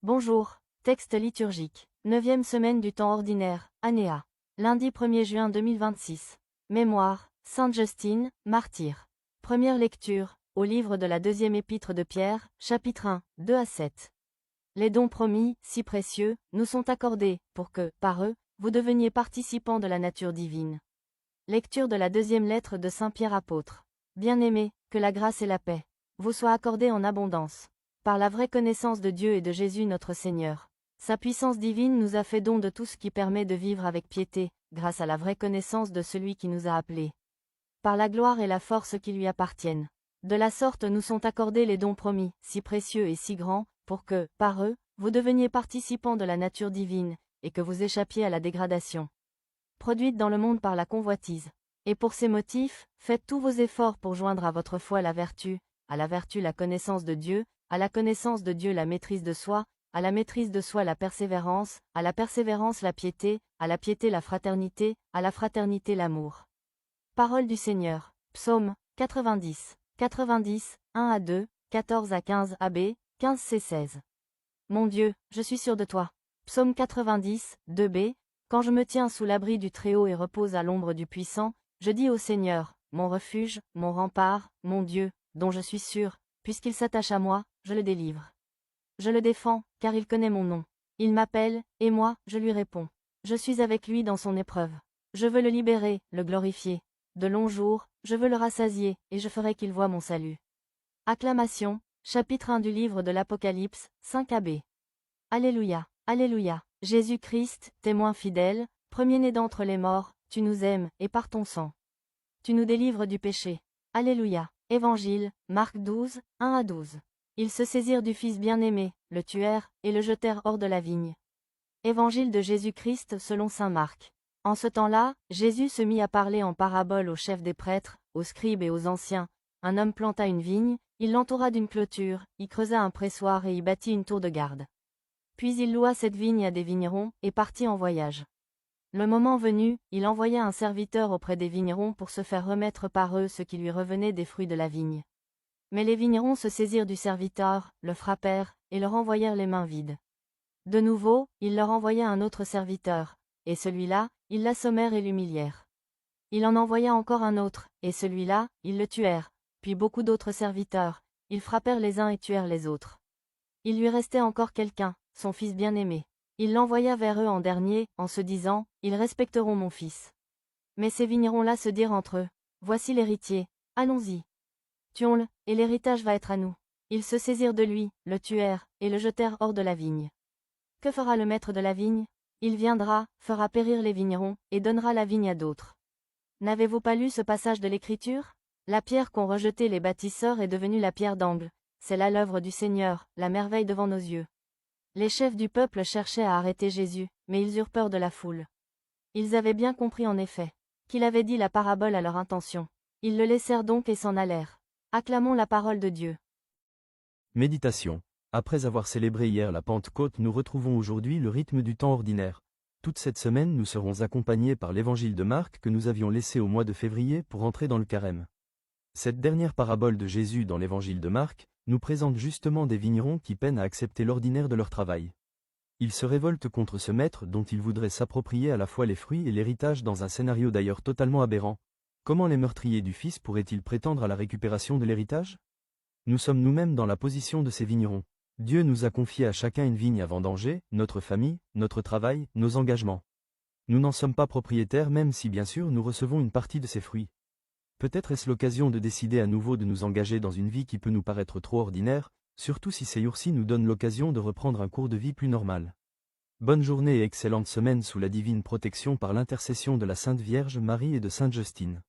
Bonjour, texte liturgique. 9e semaine du temps ordinaire, année A. Lundi 1er juin 2026. Mémoire, Sainte Justine, martyr. Première lecture, au livre de la deuxième épître de Pierre, chapitre 1, 2 à 7. Les dons promis, si précieux, nous sont accordés, pour que, par eux, vous deveniez participants de la nature divine. Lecture de la deuxième lettre de Saint Pierre apôtre. Bien-aimés, que la grâce et la paix vous soient accordées en abondance. Par la vraie connaissance de Dieu et de Jésus notre Seigneur. Sa puissance divine nous a fait don de tout ce qui permet de vivre avec piété, grâce à la vraie connaissance de celui qui nous a appelés. Par la gloire et la force qui lui appartiennent. De la sorte nous sont accordés les dons promis, si précieux et si grands, pour que, par eux, vous deveniez participants de la nature divine, et que vous échappiez à la dégradation produite dans le monde par la convoitise. Et pour ces motifs, faites tous vos efforts pour joindre à votre foi la vertu, à la vertu la connaissance de Dieu, à la connaissance de Dieu la maîtrise de soi, à la maîtrise de soi la persévérance, à la persévérance la piété, à la piété la fraternité, à la fraternité l'amour. Parole du Seigneur. Psaume 90. 90, 1 à 2, 14 à 15 AB, 15c16. Mon Dieu, je suis sûr de toi. Psaume 90, 2b. Quand je me tiens sous l'abri du Très-Haut et repose à l'ombre du Puissant, je dis au Seigneur, mon refuge, mon rempart, mon Dieu, dont je suis sûr, puisqu'il s'attache à moi, je le délivre. Je le défends, car il connaît mon nom. Il m'appelle, et moi, je lui réponds. Je suis avec lui dans son épreuve. Je veux le libérer, le glorifier. De longs jours, je veux le rassasier, et je ferai qu'il voie mon salut. Acclamation, chapitre 1 du livre de l'Apocalypse, 5 AB. Alléluia, Alléluia. Jésus-Christ, témoin fidèle, premier-né d'entre les morts, tu nous aimes, et par ton sang. Tu nous délivres du péché. Alléluia. Évangile, Marc 12, 1 à 12. Ils se saisirent du Fils bien-aimé, le tuèrent, et le jetèrent hors de la vigne. Évangile de Jésus-Christ selon saint Marc. En ce temps-là, Jésus se mit à parler en parabole aux chefs des prêtres, aux scribes et aux anciens. Un homme planta une vigne, il l'entoura d'une clôture, y creusa un pressoir et y bâtit une tour de garde. Puis il loua cette vigne à des vignerons, et partit en voyage. Le moment venu, il envoya un serviteur auprès des vignerons pour se faire remettre par eux ce qui lui revenait des fruits de la vigne. Mais les vignerons se saisirent du serviteur, le frappèrent, et le renvoyèrent les mains vides. De nouveau, il leur envoya un autre serviteur, et celui-là, ils l'assommèrent et l'humilièrent. Il en envoya encore un autre, et celui-là, ils le tuèrent, puis beaucoup d'autres serviteurs, ils frappèrent les uns et tuèrent les autres. Il lui restait encore quelqu'un, son fils bien-aimé. Il l'envoya vers eux en dernier, en se disant, ils respecteront mon fils. Mais ces vignerons-là se dirent entre eux, voici l'héritier, allons-y. Tuons-le, et l'héritage va être à nous. Ils se saisirent de lui, le tuèrent, et le jetèrent hors de la vigne. Que fera le maître de la vigne? Il viendra, fera périr les vignerons, et donnera la vigne à d'autres. N'avez-vous pas lu ce passage de l'Écriture? La pierre qu'ont rejetée les bâtisseurs est devenue la pierre d'angle. C'est là l'œuvre du Seigneur, la merveille devant nos yeux. Les chefs du peuple cherchaient à arrêter Jésus, mais ils eurent peur de la foule. Ils avaient bien compris en effet qu'il avait dit la parabole à leur intention. Ils le laissèrent donc et s'en allèrent. Acclamons la parole de Dieu. Méditation. Après avoir célébré hier la Pentecôte, nous retrouvons aujourd'hui le rythme du temps ordinaire. Toute cette semaine, nous serons accompagnés par l'évangile de Marc que nous avions laissé au mois de février pour entrer dans le carême. Cette dernière parabole de Jésus dans l'évangile de Marc nous présente justement des vignerons qui peinent à accepter l'ordinaire de leur travail. Ils se révoltent contre ce maître dont ils voudraient s'approprier à la fois les fruits et l'héritage dans un scénario d'ailleurs totalement aberrant. Comment les meurtriers du Fils pourraient-ils prétendre à la récupération de l'héritage? Nous sommes nous-mêmes dans la position de ces vignerons. Dieu nous a confié à chacun une vigne à vendanger, notre famille, notre travail, nos engagements. Nous n'en sommes pas propriétaires même si bien sûr nous recevons une partie de ces fruits. Peut-être est-ce l'occasion de décider à nouveau de nous engager dans une vie qui peut nous paraître trop ordinaire, surtout si ces jours-ci nous donnent l'occasion de reprendre un cours de vie plus normal. Bonne journée et excellente semaine sous la divine protection par l'intercession de la Sainte Vierge Marie et de Sainte Justine.